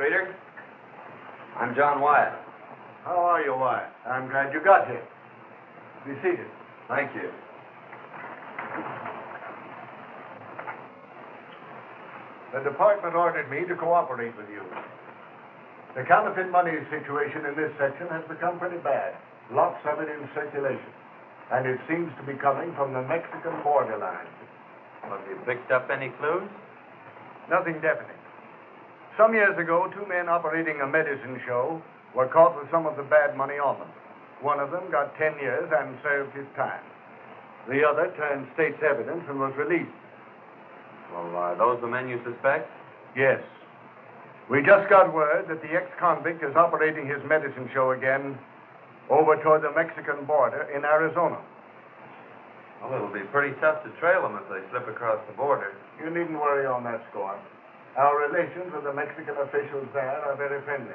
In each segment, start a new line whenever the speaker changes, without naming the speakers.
Streeter. I'm John Wyatt.
How are you, Wyatt? I'm glad you got here. Be seated.
Thank you.
The department ordered me to cooperate with you. The counterfeit money situation in this section has become pretty bad. Lots of it in circulation. And it seems to be coming from the Mexican borderline.
Have you picked up any clues?
Nothing definite. Some years ago, 2 men operating a Medicin Show were caught with some of the bad money on them. One of them got 10 years and served his time. The other turned state's evidence and was released.
Well, are those the men you suspect?
Yes. We just got word that the ex-convict is operating his Medicin Show again over toward the Mexican border in Arizona.
Well, it'll be pretty tough to trail them if they slip across the border.
You needn't worry on that score. Our relations with the Mexican officials there are very friendly.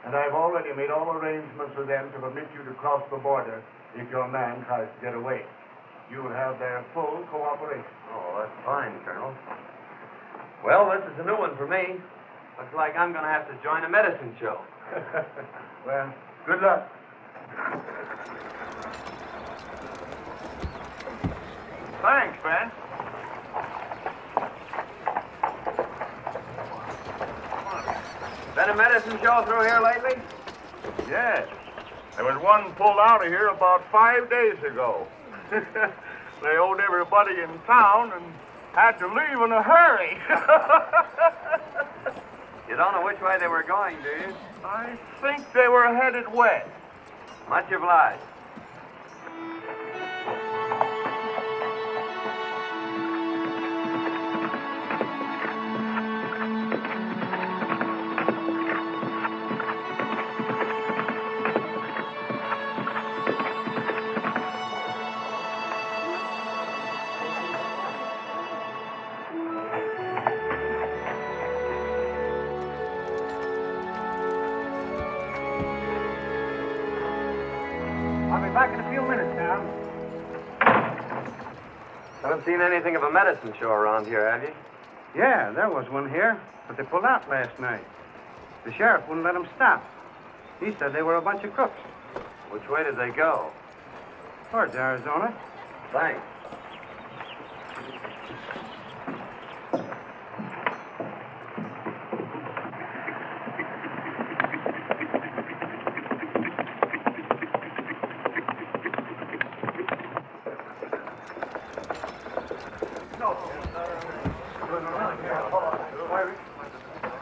And I've already made all arrangements with them to permit you to cross the border if your man tries to get away. You'll have their full cooperation.
Oh, that's fine, Colonel. Well, this is a new one for me. Looks like I'm going to have to join a Medicin Show.
Well, good luck.
Thanks, Ben.
Been a Medicin Show through here lately?
Yes. There was one pulled out of here about 5 days ago. They owed everybody in town and had to leave in a hurry.
You don't know which way they were going, do you?
I think they were headed west.
Much obliged.
Back in a few minutes now.
Haven't seen anything of a Medicin Show around here, have you?
Yeah, there was one here, but they pulled out last night. The sheriff wouldn't let them stop. He said they were a bunch of crooks.
Which way did they go?
Towards Arizona.
Thanks.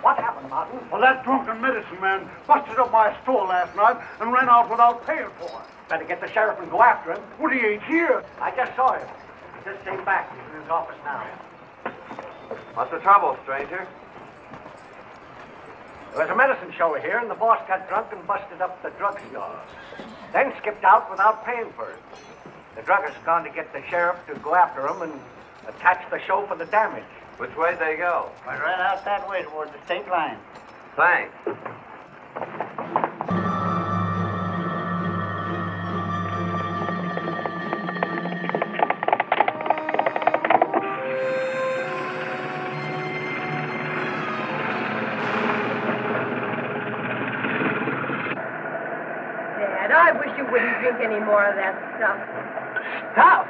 What happened, Martin? Well, that drunken medicine man busted up my store last night and ran out without paying for it. Better get the sheriff and go after him. Well, he ain't here. I just saw him. He just came back. He's in his office now.
What's the trouble, stranger?
There was a Medicin Show here, and the boss got drunk and busted up the drugstore. Then skipped out without paying for it. The druggist's gone to get the sheriff to go after him and attach the show for the damage.
Which way'd they go?
I ran out that way toward the state line.
Thanks.
Dad, I wish you wouldn't drink any more of that stuff.
Stuff?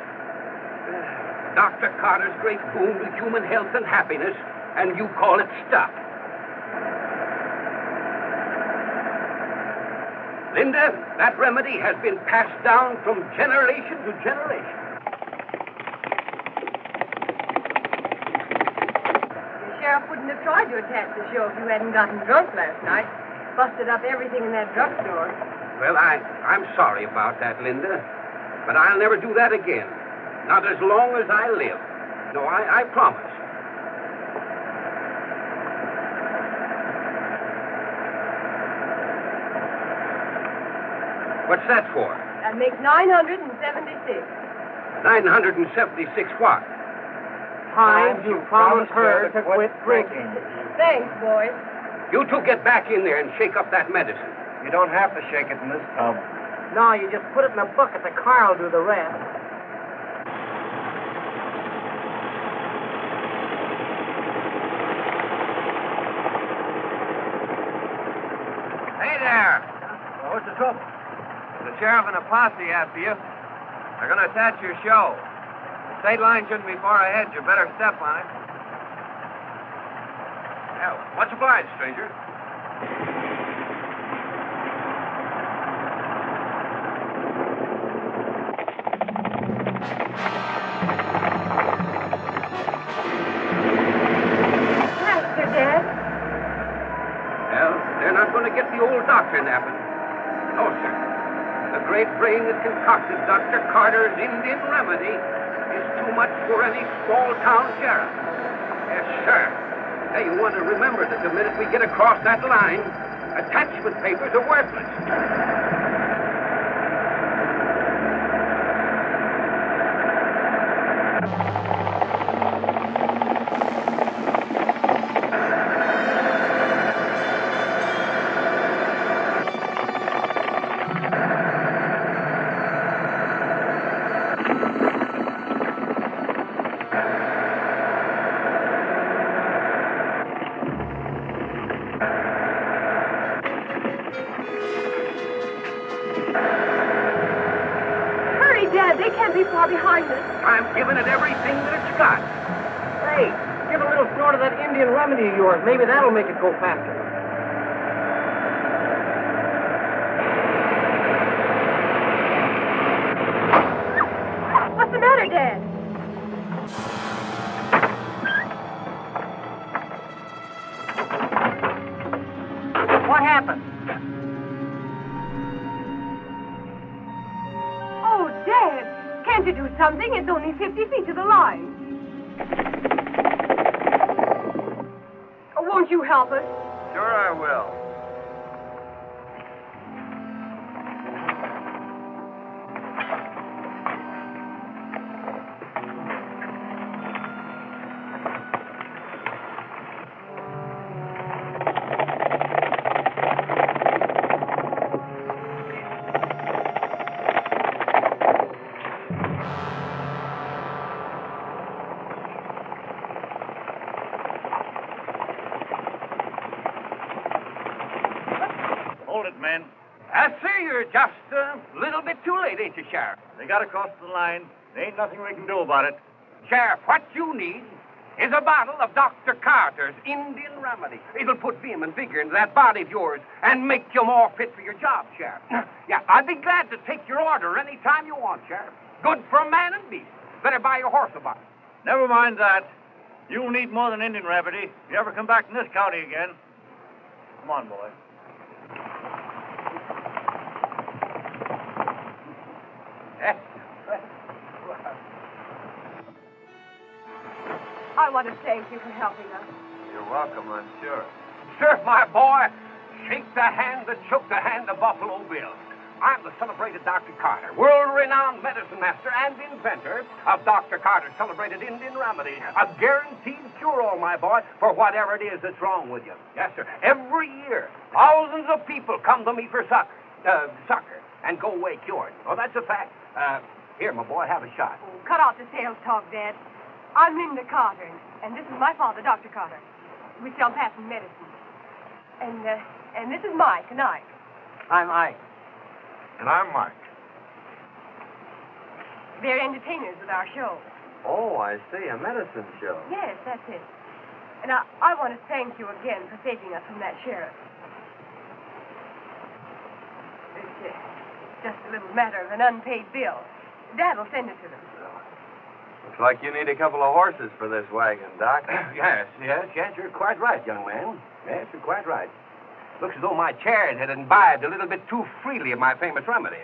Dr. Carter's great boon to human health and happiness, and you call it stuff. Linda, that remedy has been passed down from generation to generation.
The sheriff wouldn't have tried to attach the show if you hadn't gotten drunk last night. Busted up everything in that drugstore.
Well, I'm sorry about that, Linda, but I'll never do that again. Not as long as I live. No, I promise. What's that for?
That makes 976.
976 what?
Times you promised her to quit drinking.
Thanks, boys.
You two get back in there and shake up that medicine.
You don't have to shake it in this tub. No, you just put it in a bucket. The car will do the rest. What's the trouble?
The sheriff and a posse after you. They're going to attach your show. The state line shouldn't be far ahead. You better step on it.
Well, much obliged, stranger.
Master, Dad.
Well, they're not going to get the old doctor napping. No, sir. The great brain that concocted Dr. Carter's Indian remedy is too much for any small-town sheriff. Yes, sir. Now, you want to remember that the minute we get across that line, attachment papers are worthless.
Dad, they can't be far behind us.
I'm giving it everything that it's got.
Hey, give a little snort of that Indian remedy of yours. Maybe that'll make it go faster.
What's the matter, Dad?
What happened?
Dad, can't you do something? It's only 50 feet to the line. Won't you help us?
Sure I will.
Just a little bit too late, ain't you, Sheriff?
They got across the line. There ain't nothing we can do about it.
Sheriff, what you need is a bottle of Dr. Carter's Indian remedy. It'll put vim and vigor into that body of yours and make you more fit for your job, Sheriff. Yeah, I'd be glad to take your order any time you want, Sheriff. Good for man and beast. Better buy your horse a bottle.
Never mind that. You'll need more than Indian remedy if you ever come back in this county again. Come on, boy.
I want to thank you for helping us.
You're welcome, I'm sure.
Sir, my boy, shake the hand that shook the hand of Buffalo Bill. I'm the celebrated Dr. Carter, world-renowned medicine master and inventor of Dr. Carter's celebrated Indian remedy. A guaranteed cure-all, my boy, for whatever it is that's wrong with you. Yes, sir. Every year, thousands of people come to me for succor and go away cured. Oh, that's a fact. Here, my boy, have a shot.
Oh, cut off the sales talk, Dad. I'm Linda Carter, and this is my father, Dr. Carter. We sell patent medicine. And this is Mike and Ike.
I'm Ike.
And I'm Mike.
They're entertainers with our show.
Oh, I see. A medicine show.
Yes, that's it. And I want to thank you again for saving us from that sheriff. It's just a little matter of an unpaid bill. Dad will send it to them.
Looks like you need a couple of horses for this wagon, Doc.
Yes, you're quite right, young man. Yes, you're quite right. Looks as though my chariot had imbibed a little bit too freely of my famous remedy.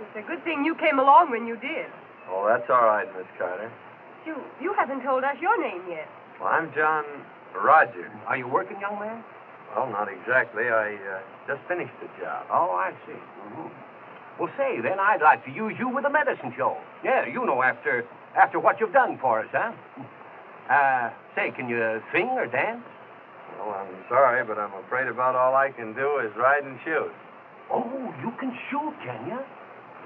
It's a good thing you came along when you did.
Oh, that's all right, Miss Carter.
You haven't told us your name yet.
Well, I'm John Rogers.
Are you working, young man?
Well, not exactly. I just finished the job.
Oh, I see. Mm-hmm. Well, say, then, I'd like to use you with a medicine show. Yeah, you know, after what you've done for us, huh? Say, can you sing or dance?
Well, I'm sorry, but I'm afraid about all I can do is ride and shoot.
Oh, you can shoot, can you?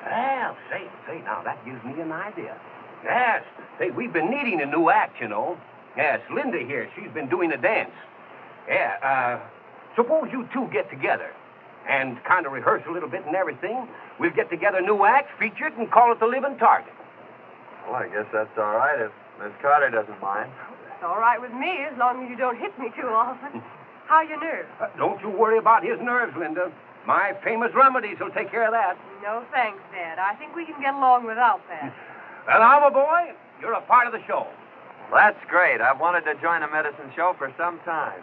Well, say, now, that gives me an idea. Yes, say, we've been needing a new act, you know. Yes, Linda here, she's been doing a dance. Yeah, suppose you two get together. and kind of rehearse a little bit and everything, we'll get together a new act, feature it, and call it The Living Target.
Well, I guess that's all right if Miss Carter doesn't mind.
It's all right with me as long as you don't hit me too often. How are your nerves?
Don't you worry about his nerves, Linda. My famous remedies will take care of that.
No thanks, Dad. I think we can get along without that.
Well, now, my boy, you're a part of the show.
Well, that's great. I've wanted to join a medicine show for some time.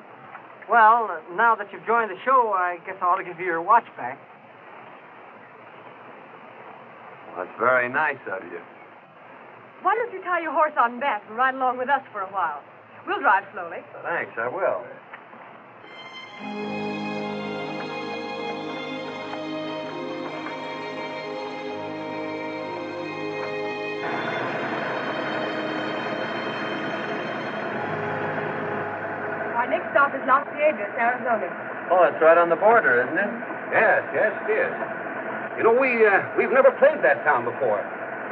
Well, now that you've joined the show, I guess I ought to give you your watch back.
Well, that's very nice of you.
Why don't you tie your horse on back and ride along with us for a while? We'll drive slowly.
Thanks, I will.
Our next stop is Las Vegas, Arizona.
Oh, it's right on the border, isn't it?
Yes, it is. You know, we've never played that town before.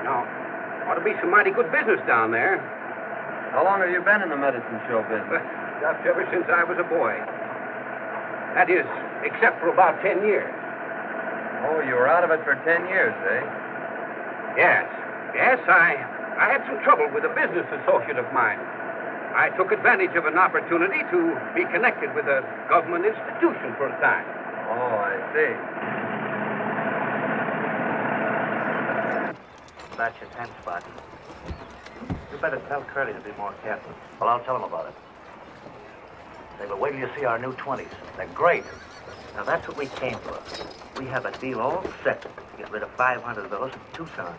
Now, ought to be some mighty good business down there.
How long have you been in the medicine show business?
Just ever since I was a boy. That is, except for about 10 years.
Oh, you were out of it for 10 years, eh?
Yes, I had some trouble with a business associate of mine. I took advantage of an opportunity to be connected with a government institution for a time.
Oh, I see.
That's your 10 spot. You better tell Curly to be more careful. Well, I'll tell him about it. Say, but wait till you see our new 20s. They're great. Now, that's what we came for. We have a deal all set to get rid of 500 of those in Tucson.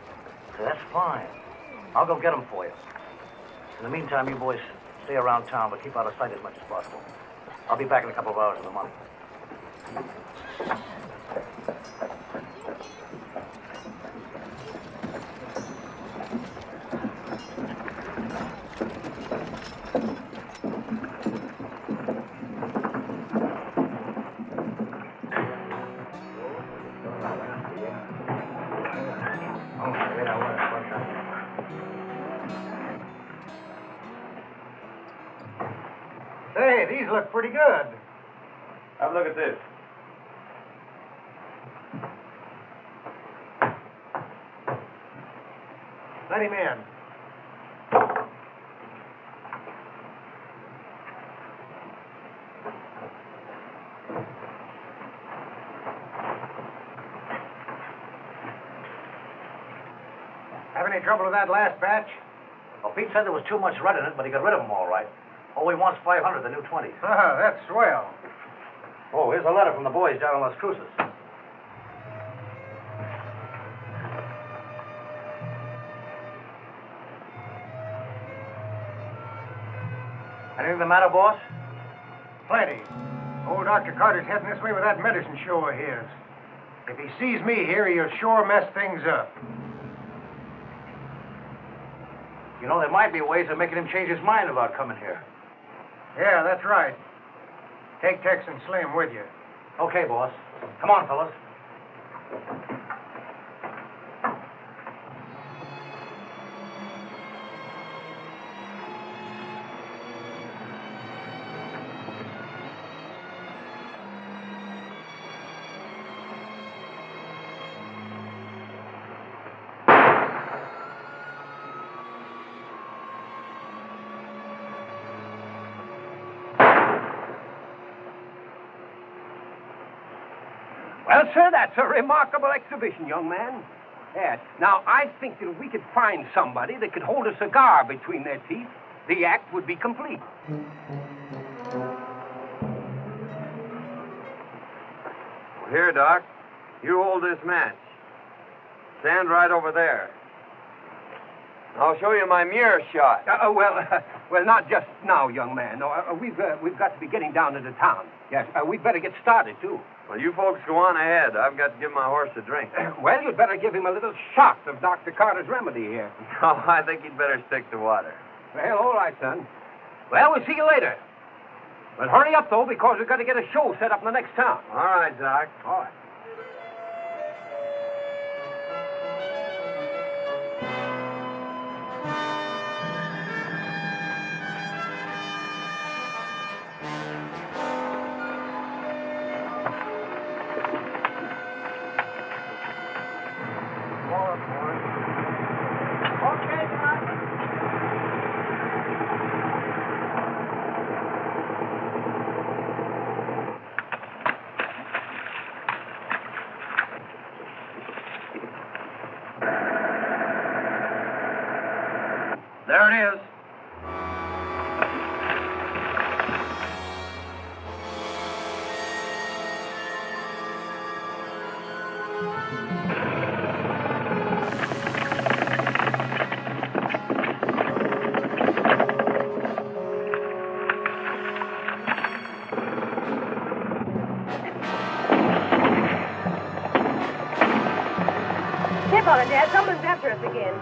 So that's fine. I'll go get them for you. In the meantime, you boys stay around town, but keep out of sight as much as possible. I'll be back in a couple of hours with the money.
Say, these look pretty good.
Have a look at this.
Let him in. Have any trouble with that last batch?
Well, Pete said there was too much red in it, but he got rid of them all right. All he wants 500, the new 20s.
Ah, that's swell.
Oh, here's a letter from the boys down in Las Cruces. Anything the matter, boss?
Plenty. Old Dr. Carter's heading this way with that medicine show of his. If he sees me here, he'll sure mess things up.
You know, there might be ways of making him change his mind about coming here.
Yeah, that's right. Take Tex and Slim with you.
Okay, boss. Come on, fellas.
Well, sir, that's a remarkable exhibition, young man. Yes. Now, I think that if we could find somebody that could hold a cigar between their teeth, the act would be complete.
Here, Doc. You hold this match. Stand right over there. I'll show you my mirror shot.
Well, not just now, young man. No, we've got to be getting down into town. Yes, we'd better get started, too.
Well, you folks go on ahead. I've got to give my horse a drink.
Well, you'd better give him a little shot of Dr. Carter's remedy here.
No, I think you'd better stick to water.
Well, all right, son. Well, we'll see you later. But hurry up, though, because we've got to get a show set up in the next town.
All right, Doc.
All right.
on it, Dad. Someone's after us again.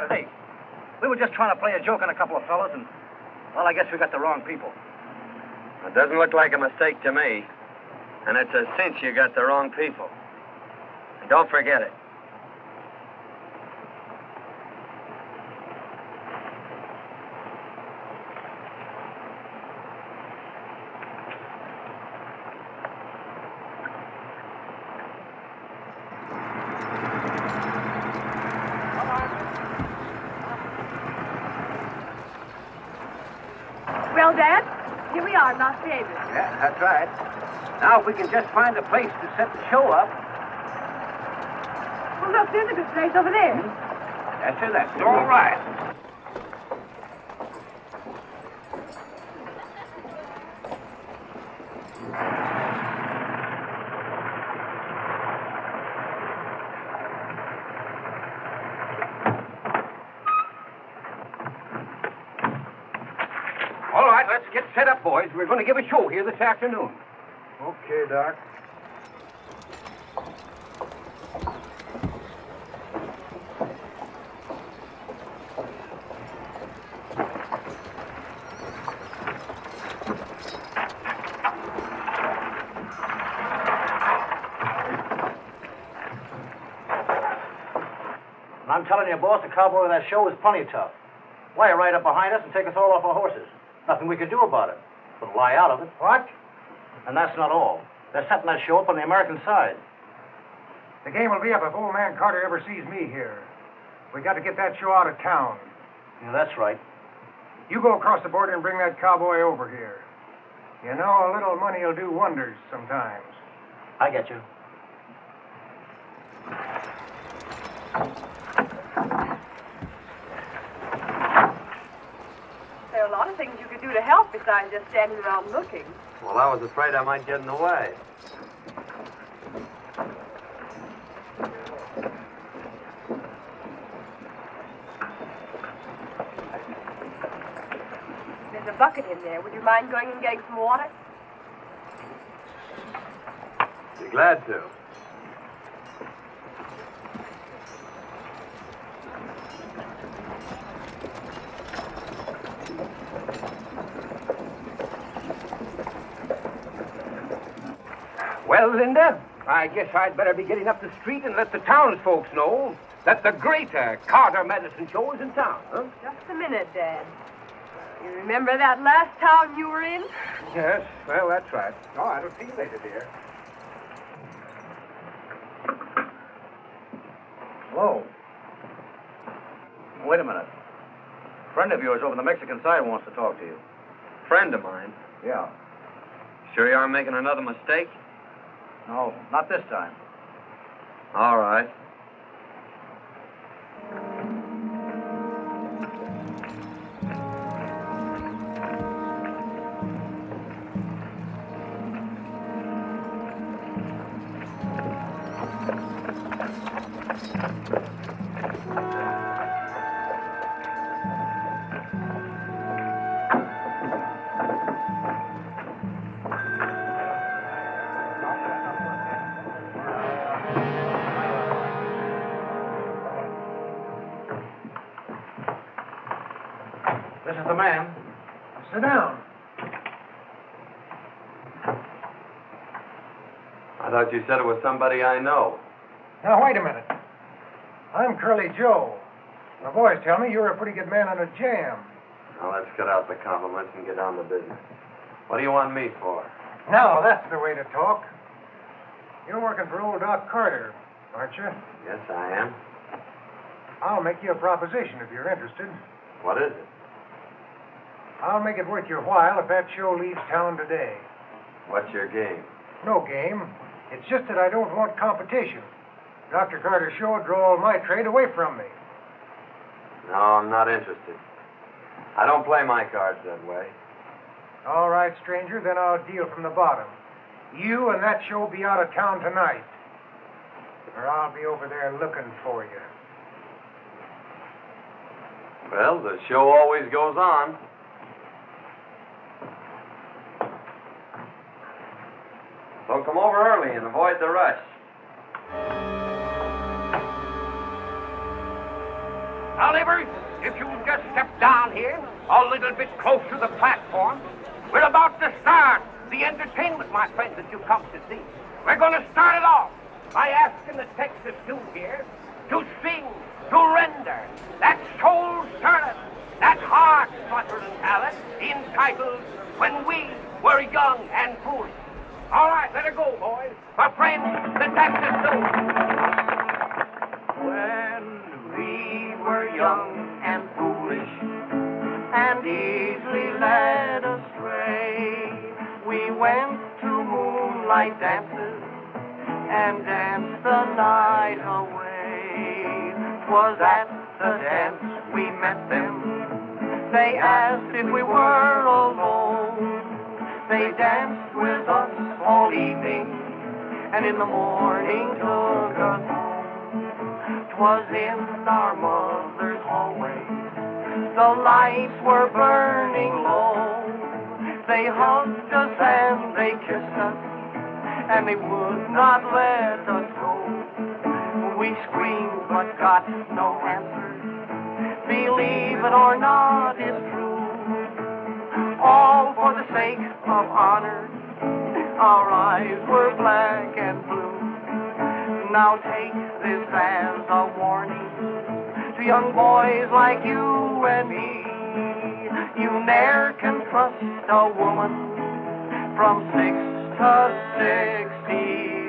Hey, we were just trying to play a joke on a couple of fellas, and, well, I guess we got the wrong people.
It doesn't look like a mistake to me. And it's a cinch you got the wrong people. And don't forget it.
Well, Dad, here we are in Las Vegas.
Yeah, that's right. Now, if we can just find a place to set the show up.
Well, look, there's a good place over there.
That's it, that's all right.
All right, let's get set up, boys. We're going to give a show here this afternoon.
Okay, Doc.
I'm telling you, boss, the cowboy of that show is plenty tough. Lie right up behind us and take us all off our horses. Nothing we can do about it. But lie out of it.
What?
And that's not all. They're setting that show up on the American side.
The game will be up if old man Carter ever sees me here. We got to get that show out of town.
Yeah, that's right.
You go across the border and bring that cowboy over here. You know, a little money will do wonders sometimes.
I get you.
There are a lot of things you could do to help besides just standing around looking.
Well, I was afraid I might get in the way.
There's a bucket in there. Would you mind going and getting some water?
Be glad to.
Well, Linda, I guess I'd better be getting up the street and let the townsfolk know that the greater Carter Medicin Show is in town, huh?
Just a minute, Dad. You remember that last town you were in?
Yes, well, that's right. Oh, I don't see you later, dear.
Hello. Wait a minute. A friend of yours over on the Mexican side wants to talk to you.
Friend of mine.
Yeah.
Sure you aren't making another mistake?
No, not this time.
All right.
This is the man. Sit down.
I thought you said it was somebody I know.
Now, wait a minute. I'm Curly Joe. My boys tell me you're a pretty good man on a jam.
Now, let's cut out the compliments and get down to business. What do you want me for?
Now, that's the way to talk. You're working for old Doc Carter, aren't you?
Yes, I am.
I'll make you a proposition if you're interested.
What is it?
I'll make it worth your while if that show leaves town today.
What's your game?
No game. It's just that I don't want competition. Dr. Carter's show would draw all my trade away from me.
No, I'm not interested. I don't play my cards that way.
All right, stranger, then I'll deal from the bottom. You and that show be out of town tonight, or I'll be over there looking for you.
Well, the show always goes on. So come over early and avoid the rush.
Now, neighbors, if you'll just step down here a little bit closer to the platform, we're about to start the entertainment, my friends, that you come to see. We're going to start it off by asking the Texas Stew here to sing, to render that soul-stirring, that heart-fluttering talent entitled When We Were Young and Foolish. All right, let it go, boys. My friends, the Texas Stew.
When we were young and foolish and easily led astray, we went to moonlight dances and danced the night away. 'Twas at the dance we met them. They asked if we were alone. They danced with us all evening and in the morning took us home. 'Twas in our mother's hallway. The lights were burning low. They hugged us and they kissed us, and they would not let us go. We screamed but got no answer. Believe it or not, it's true. All for the sake of honor, our eyes were black and blue. Now take this as a warning to young boys like you and me. You ne'er can trust a woman from 6 to 63.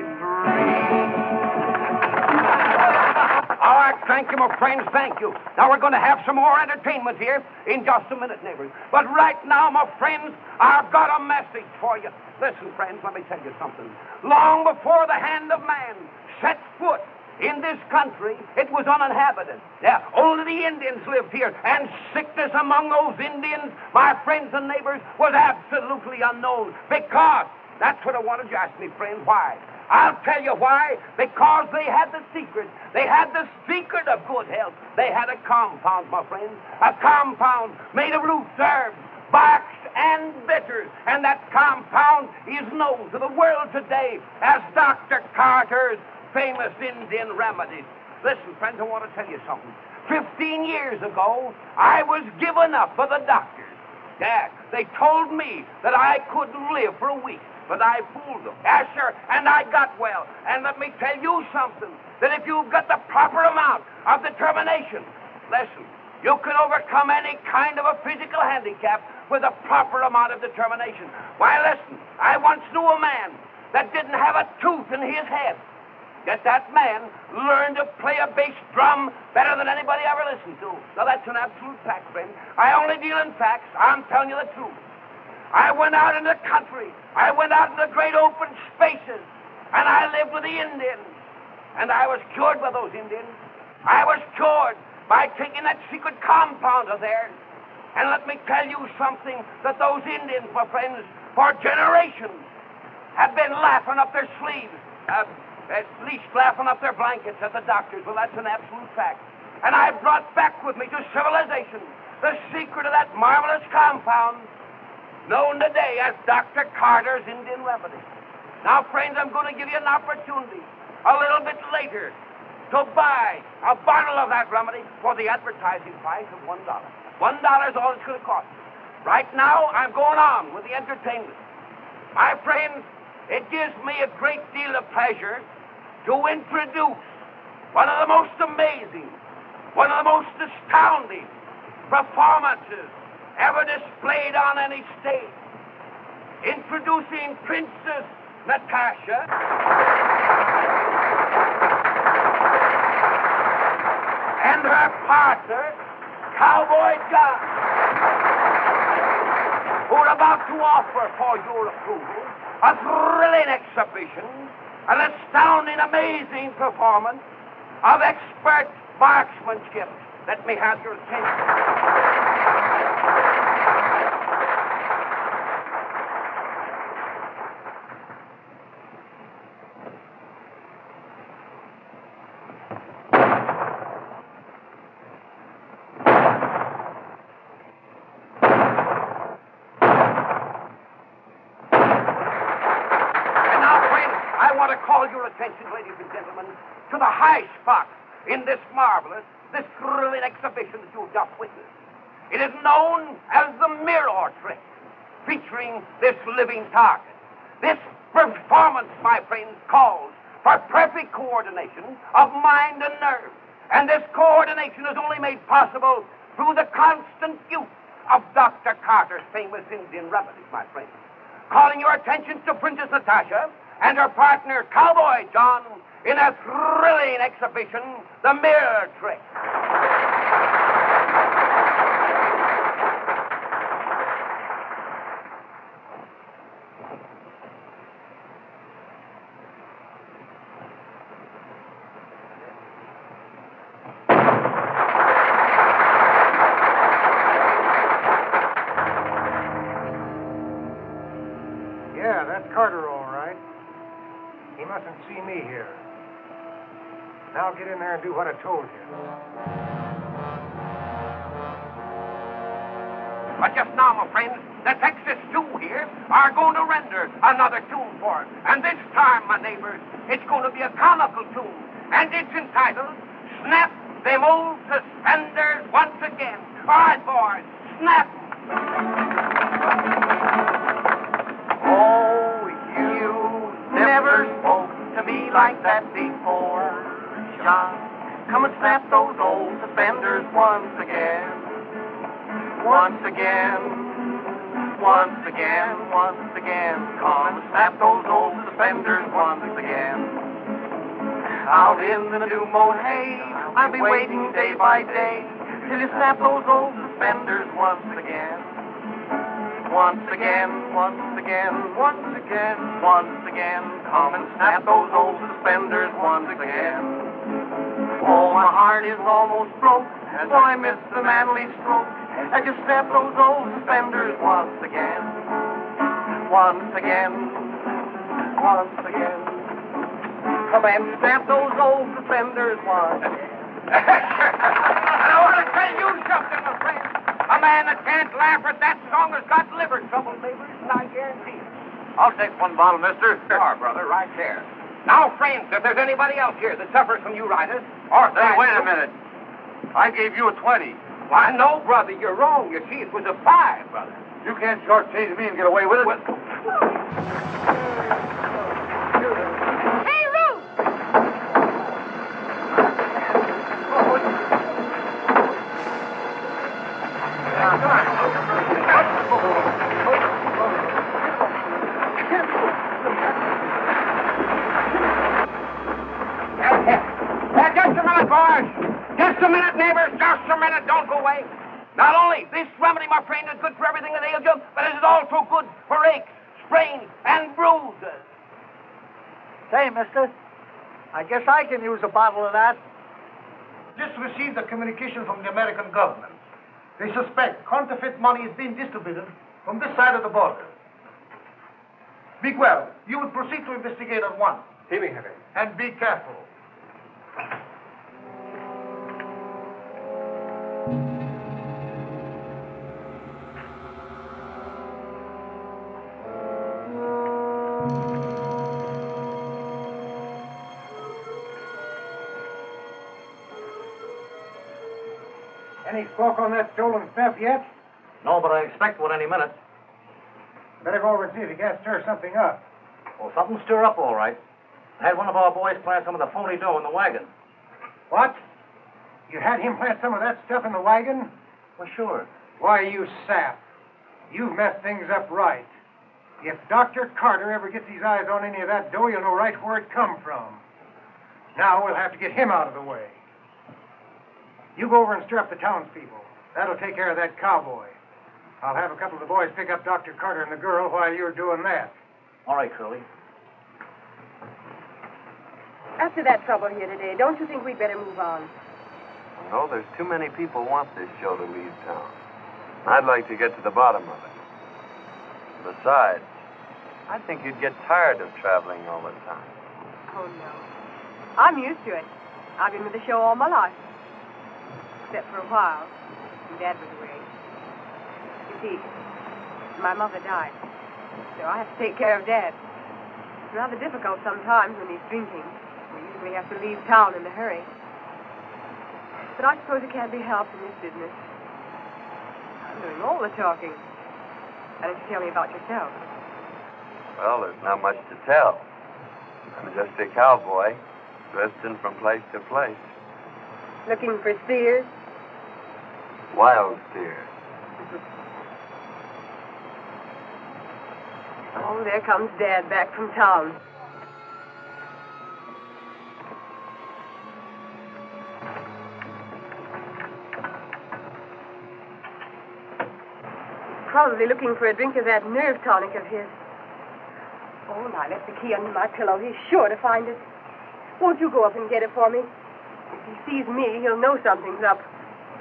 All right, thank you, my friends, thank you. Now we're going to have some more entertainment here in just a minute, neighbors. But right now, my friends, I've got a message for you. Listen, friends, let me tell you something. Long before the hand of man set foot in this country, it was uninhabited. Yeah, only the Indians lived here, and sickness among those Indians, my friends and neighbors, was absolutely unknown. Because, that's what I wanted you to ask me, friend, why? I'll tell you why. Because they had the secret. They had the secret of good health. They had a compound, my friends. A compound made of roots, herbs, barks, and bitters. And that compound is known to the world today as Dr. Carter's famous Indian remedies. Listen, friends, I want to tell you something. 15 years ago, I was given up for the doctors. Yeah, they told me that I couldn't live for a week. But I fooled them. Yeah, sure, and I got well. And let me tell you something, that if you've got the proper amount of determination, listen, you can overcome any kind of a physical handicap with a proper amount of determination. Why, listen, I once knew a man that didn't have a tooth in his head. Yet that man learned to play a bass drum better than anybody ever listened to. Now, that's an absolute fact, friend. I only deal in facts. I'm telling you the truth. I went out in the country. I went out in the great open spaces, and I lived with the Indians. And I was cured by those Indians. I was cured by taking that secret compound of theirs. And let me tell you something, that those Indians, my friends, for generations, have been laughing up their sleeves, at least laughing up their blankets at the doctors. Well, that's an absolute fact. And I brought back with me to civilization the secret of that marvelous compound known today as Dr. Carter's Indian Remedy. Now, friends, I'm going to give you an opportunity a little bit later to buy a bottle of that remedy for the advertising price of $1. $1 is all it's going to cost. Right now, I'm going on with the entertainment. My friends, it gives me a great deal of pleasure to introduce one of the most amazing, one of the most astounding performances ever displayed on any stage. Introducing Princess Natasha and her partner, Cowboy John, who are about to offer for your approval a thrilling exhibition, an astounding, amazing performance of expert marksmanship. Let me have your attention. Attention, ladies and gentlemen, to the high spot in this marvelous, this thrilling exhibition that you've just witnessed. It is known as the mirror trick, featuring this living target. This performance, my friends, calls for perfect coordination of mind and nerve. And this coordination is only made possible through the constant use of Dr. Carter's famous Indian remedies, my friends. Calling your attention to Princess Natasha and her partner, Cowboy John, in a thrilling exhibition, The Mirror Trick.
Yeah, that's Carter, all right. He mustn't see me here. Now get in there and do what I told you.
But just now, my friends, the Texas 2 here are going to render another tune for us. And this time, my neighbors, it's going to be a comical tune. And it's entitled, Snap Them Old Suspenders Once Again. All right, boys, snap.
Oh, you never spoke to me like that before, John. Come and snap those old suspenders once again. Once again. Once again. Once again. Come and snap those old suspenders once again. Out in the new mode hay, I'll be waiting day by day till you snap those old suspenders once again. Once again, once again, once again, once again. Come and snap those old suspenders once again. Oh, my heart is almost broke, so I miss the manly stroke as you snap those old suspenders once again. Once again, once again. Come and snap those old suspenders once again.
And I want to tell you something, my friend. A man that can't laugh at that song has got liver trouble, neighbors, and I guarantee it.
I'll take one bottle, mister.
Sure, brother, right there. Now, friends, if there's anybody else here that suffers from uritis, or...
Hey, wait a minute. I gave you a 20.
Why, no, brother, you're wrong. You see, it was a 5, brother.
You can't shortchange me and get away with it.
Hey, Ruth!
Just a minute, boys. Just a minute, neighbors. Just a minute. Don't go away. Not only this remedy, my friend, is good for everything that ails you, but it is also good for aches, sprains, and bruises.
Say, mister, I guess I can use a bottle of that. Just received a communication from the American government. They suspect counterfeit money is being distributed from this side of the border. Miguel, you will proceed to investigate at once.
See me, Henry.
And be careful.
Any squawk on that stolen stuff yet?
No, but I expect one any minute.
Better go over and see if you can't stir something up.
Well, something stir up all right. I had one of our boys plant some of the phony dough in the wagon.
What? You had him plant some of that stuff in the wagon?
Well, sure.
Why, you sap. You've messed things up right. If Dr. Carter ever gets his eyes on any of that dough, you'll know right where it come from. Now we'll have to get him out of the way. You go over and stir up the townspeople. That'll take care of that cowboy. I'll have a couple of the boys pick up Dr. Carter and the girl while you're doing that.
All right, Curly.
After that trouble here today, don't you think we'd better move on?
No, there's too many people want this show to leave town. I'd like to get to the bottom of it. Besides, I think you'd get tired of traveling all the time.
Oh, no. I'm used to it. I've been with the show all my life. Except for a while, when Dad was away. You see, my mother died, so I have to take care of Dad. It's rather difficult sometimes when he's drinking. We usually have to leave town in a hurry. But I suppose it can't be helped in this business. I'm doing all the talking. Why don't you tell me about yourself?
Well, there's not much to tell. I'm just a cowboy, drifting from place to place.
Looking for steers?
Wild steers.
Oh, there comes Dad back from town. Probably looking for a drink of that nerve tonic of his. Oh, now, I left the key under my pillow. He's sure to find it. Won't you go up and get it for me? If he sees me, he'll know something's up.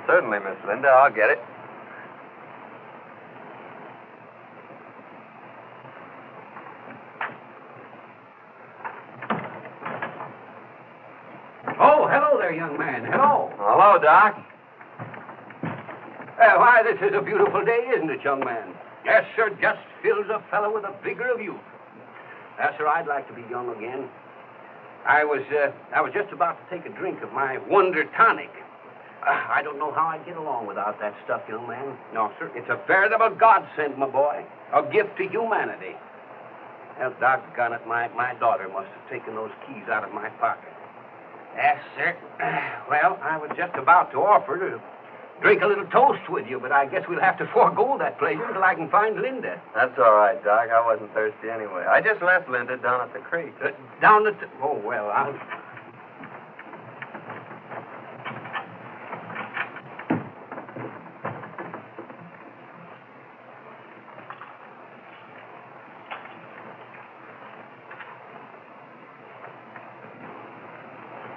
Certainly, Miss Linda. I'll get it.
Oh, hello there, young man. Hello.
Hello, Doc.
Why, this is a beautiful day, isn't it, young man? Yes, sir, just fills a fellow with a vigor of youth. Sir, I'd like to be young again. I was just about to take a drink of my wonder tonic. I don't know how I'd get along without that stuff, young man. No, sir, it's a veritable godsend, my boy. A gift to humanity. Well, doggone it, my daughter must have taken those keys out of my pocket. Yes, sir. Well, I was just about to offer to drink a little toast with you, but I guess we'll have to forego that pleasure until I can find Linda.
That's all right, Doc. I wasn't thirsty anyway. I just left Linda down at the creek.
Down at the... Oh, well, I'll...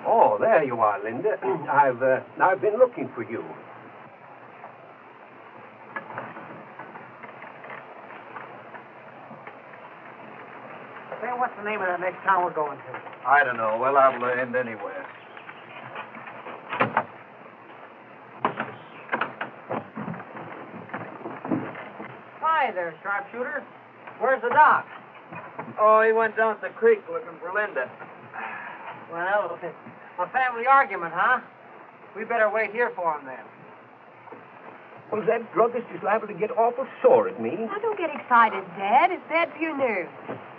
Oh, there you are, Linda. I've been looking for you.
Say, what's the name of that next town we're going to?
I don't know. We'll have to end anywhere.
Hi there, sharpshooter. Where's the doc?
Oh, he went down to the creek looking for Linda.
Well, a family argument, huh? We better wait here for him then.
Well, that druggist is liable to get awful sore at me.
Now, don't get excited, Dad. It's bad for your nerves.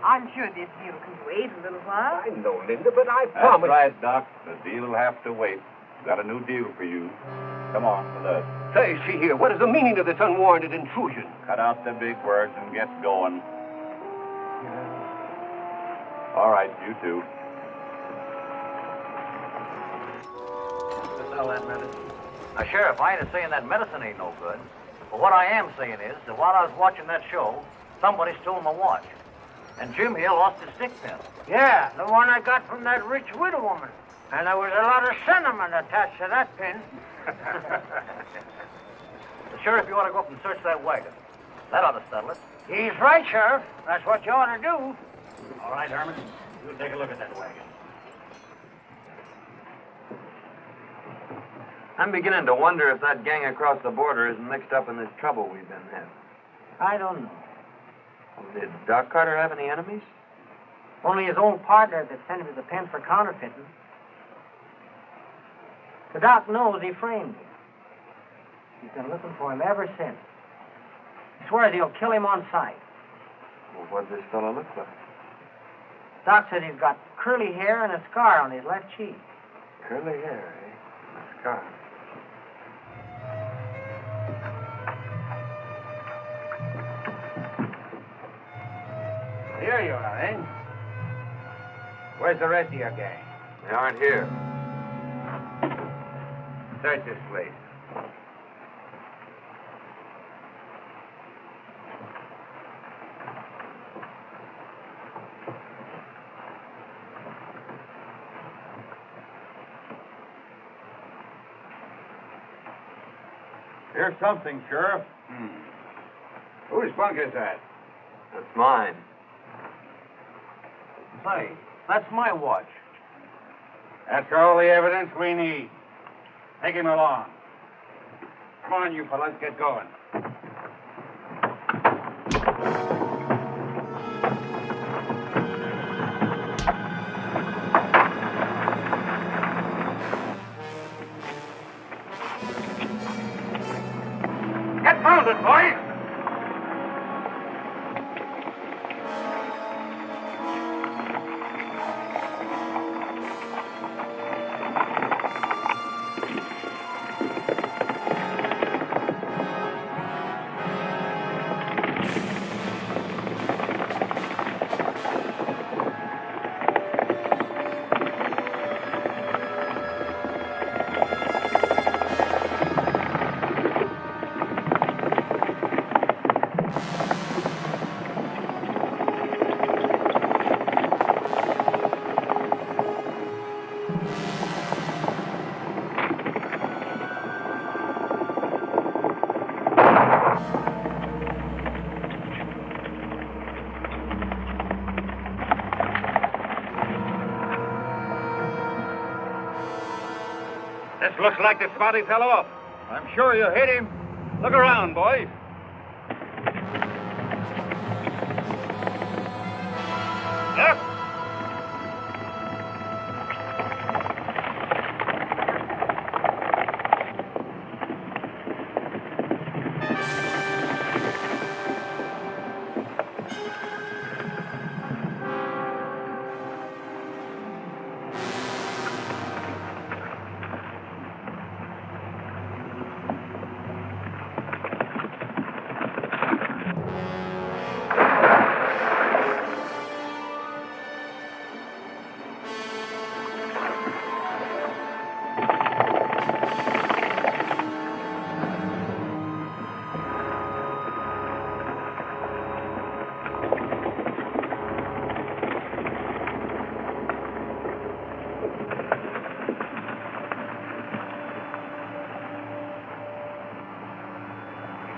I'm sure this deal can wait a little while.
I know, Linda, but I
That's
promised...
right, Doc. The deal will have to wait. Got a new deal for you. Come on with us.
Say, see here, what is the meaning of this unwarranted intrusion?
Cut out the big words and get going. All right, you two.
Sell that medicine. Now, Sheriff, I ain't saying that medicine ain't no good. But what I am saying is that while I was watching that show, somebody stole my watch.
And Jim here lost his stick pin.
Yeah, the one I got from that rich widow woman. And there was a lot of sentiment attached to that pin.
Sheriff, you ought to go up and search that wagon. That ought to settle it.
He's right, Sheriff. That's what you ought to do.
All right, Herman. You take a look at that wagon.
I'm beginning to wonder if that gang across the border isn't mixed up in this trouble we've been in.
I don't know.
Did Doc Carter have any enemies?
Only his old partner that sent him to the pen for counterfeiting. The doc knows he framed him. He's been looking for him ever since. He swears he'll kill him on sight.
Well, what does this fellow look like?
Doc said he's got curly hair and a scar on his left cheek.
Curly hair, eh? A scar.
Here you are, eh? Where's the rest of your gang?
They aren't here.
Search this place.
Here's something, Sheriff.
Whose bunk is that?
That's mine.
Say, that's my watch.
That's all the evidence we need. Take him along. Come on, you fellas, get going.
Get mounted, boys!
Looks like the spotty fell off. I'm sure you hit him. Look around, boys. Look!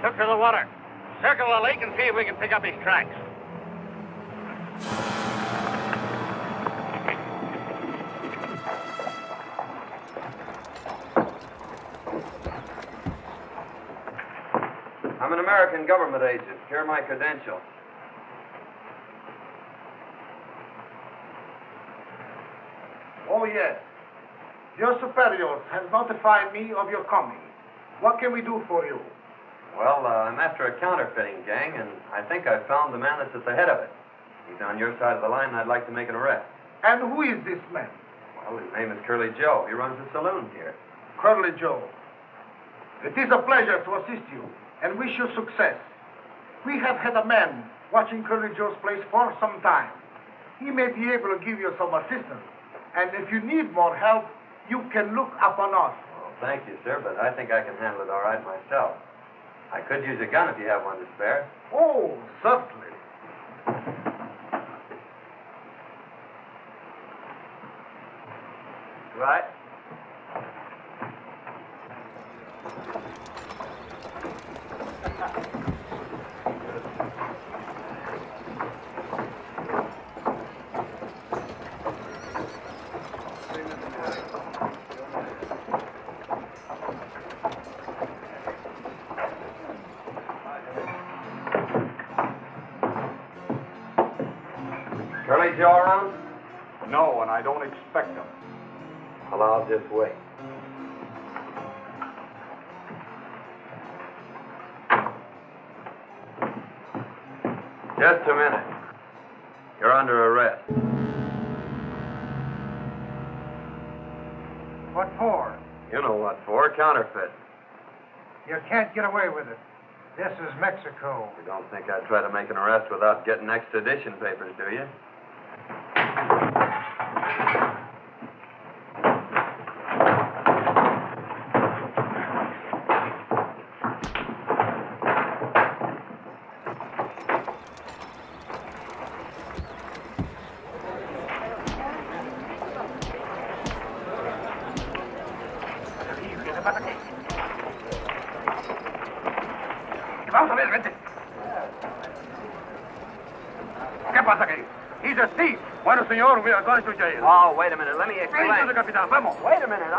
Took to the water. Circle the lake and see if we can pick up his tracks.
I'm an American government agent. Here are my credentials.
Oh, yes. Your superiors have notified me of your coming. What can we do for you?
Well, I'm after a counterfeiting gang, and I think I've found the man that's at the head of it. He's on your side of the line, and I'd like to make an arrest.
And who is this man?
Well, his name is Curly Joe. He runs a saloon here.
Curly Joe. It is a pleasure to assist you and wish you success. We have had a man watching Curly Joe's place for some time. He may be able to give you some assistance. And if you need more help, you can look upon us.
Well, thank you, sir, but I think I can handle it all right myself. I could use a gun if you have one to spare.
Oh, certainly.
Curly Joe around?
No, and I don't expect him.
Well, I'll just wait. Just a minute. You're under arrest.
What for?
You know what for. Counterfeit.
You can't get away with it. This is Mexico.
You don't think I'd try to make an arrest without getting extradition papers, do you?
Vamos a ver, vente. ¿Qué pasa aquí? He's a thief. Bueno, señor, we are going to jail.
Oh, wait a minute. Let me explain.
Vente, Capitán, vamos.
Wait a minute.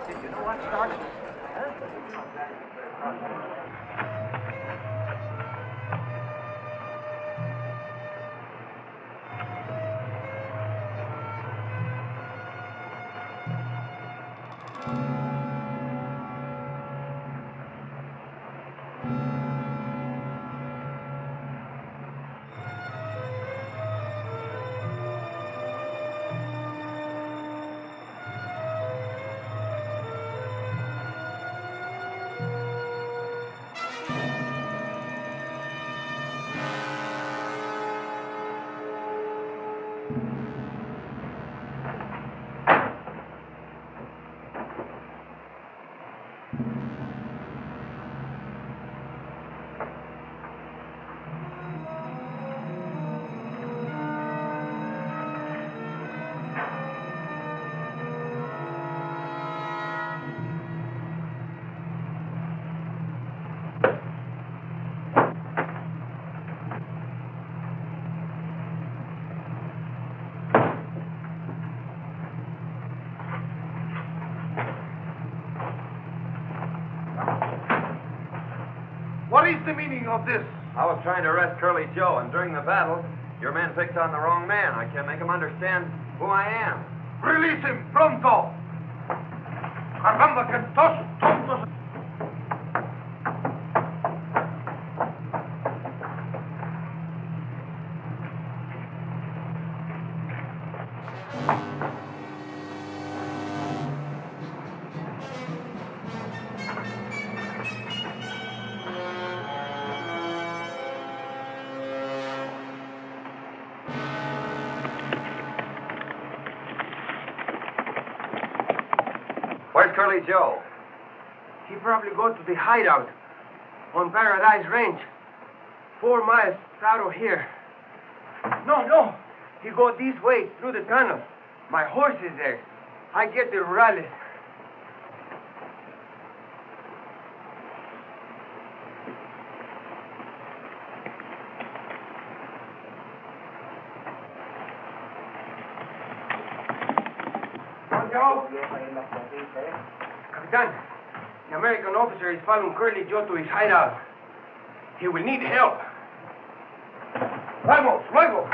Did you know what started?
What is the meaning of this?
I was trying to arrest Curly Joe, and during the battle, your man picked on the wrong man. I can't make him understand who I am.
Release him, pronto. Caramba, que dos tontos.
Where's Curly Joe?
He probably go to the hideout on Paradise Range, 4 miles out of here. No. He go this way through the tunnel. My horse is there. I get the rally. Capitan, the American officer is following Curly Joe to his hideout. He will need help. Vamos, luego.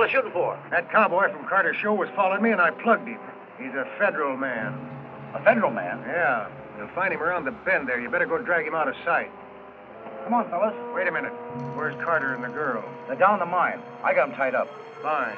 fellas shooting for?
That cowboy from Carter's show was following me, and I plugged him. He's a federal man.
A federal man?
Yeah. You'll find him around the bend there. You better go drag him out of sight.
Come on, fellas.
Wait a minute. Where's Carter and the girl?
They're down the mine. I got them tied up.
Fine.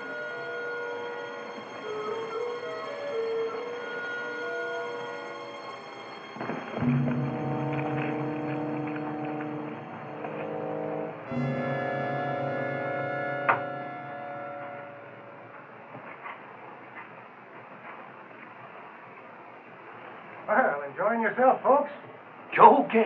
Well, enjoying yourself, folks?
Joe Gale.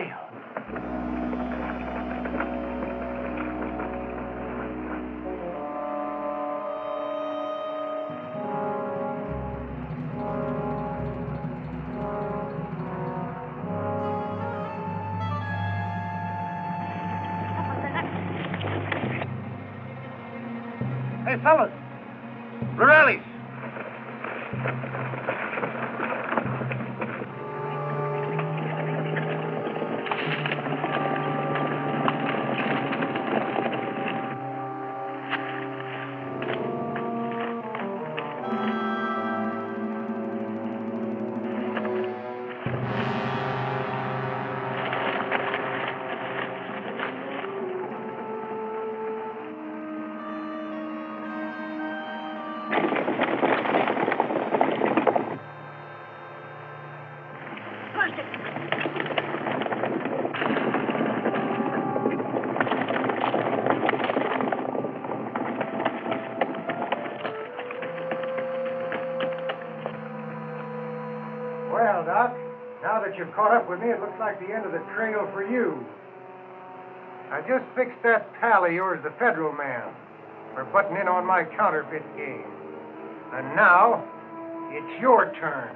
Hey, fellas. Rurales.
Well, Doc, now that you've caught up with me, it looks like the end of the trail for you. I just fixed that pal of yours, the federal man, for butting in on my counterfeit game. And now, it's your turn.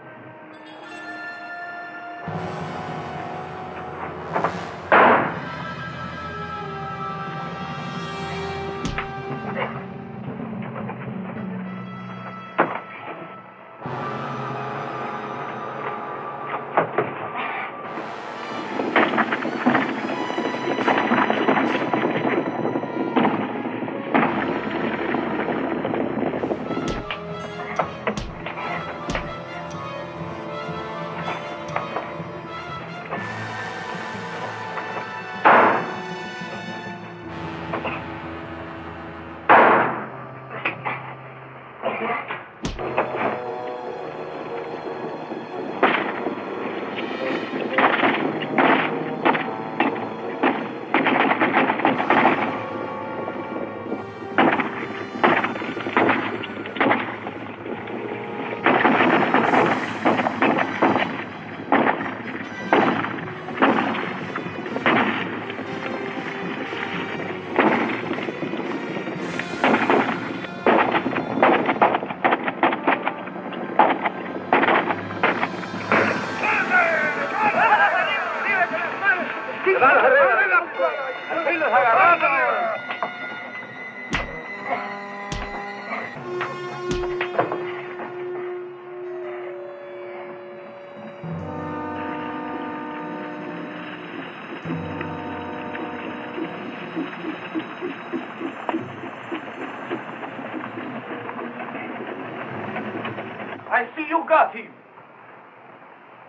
I see you got him.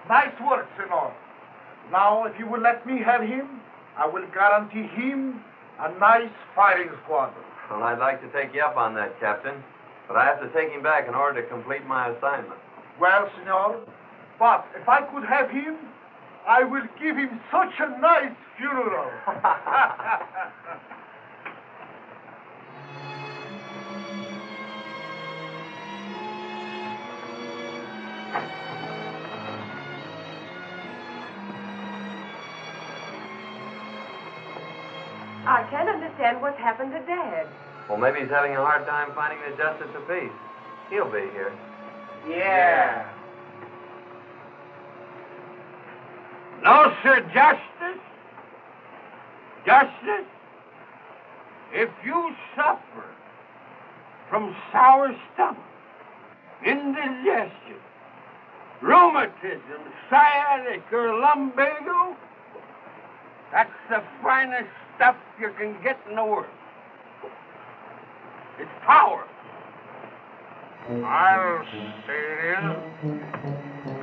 Nice work, senor. Now, if you will let me have him, I will guarantee him a nice firing squad.
Well, I'd like to take you up on that, Captain, but I have to take him back in order to complete my assignment.
Well, senor, but if I could have him, I will give him such a nice funeral.
I can't understand what's happened to Dad.
Well, maybe he's having a hard time finding the justice of peace. He'll be here.
Yeah.
No, sir, Justice. Justice, if you suffer from sour stomach, indigestion, rheumatism, sciatic, or lumbago, that's the finest stuff you can get in the world. It's powerful.
I'll see you.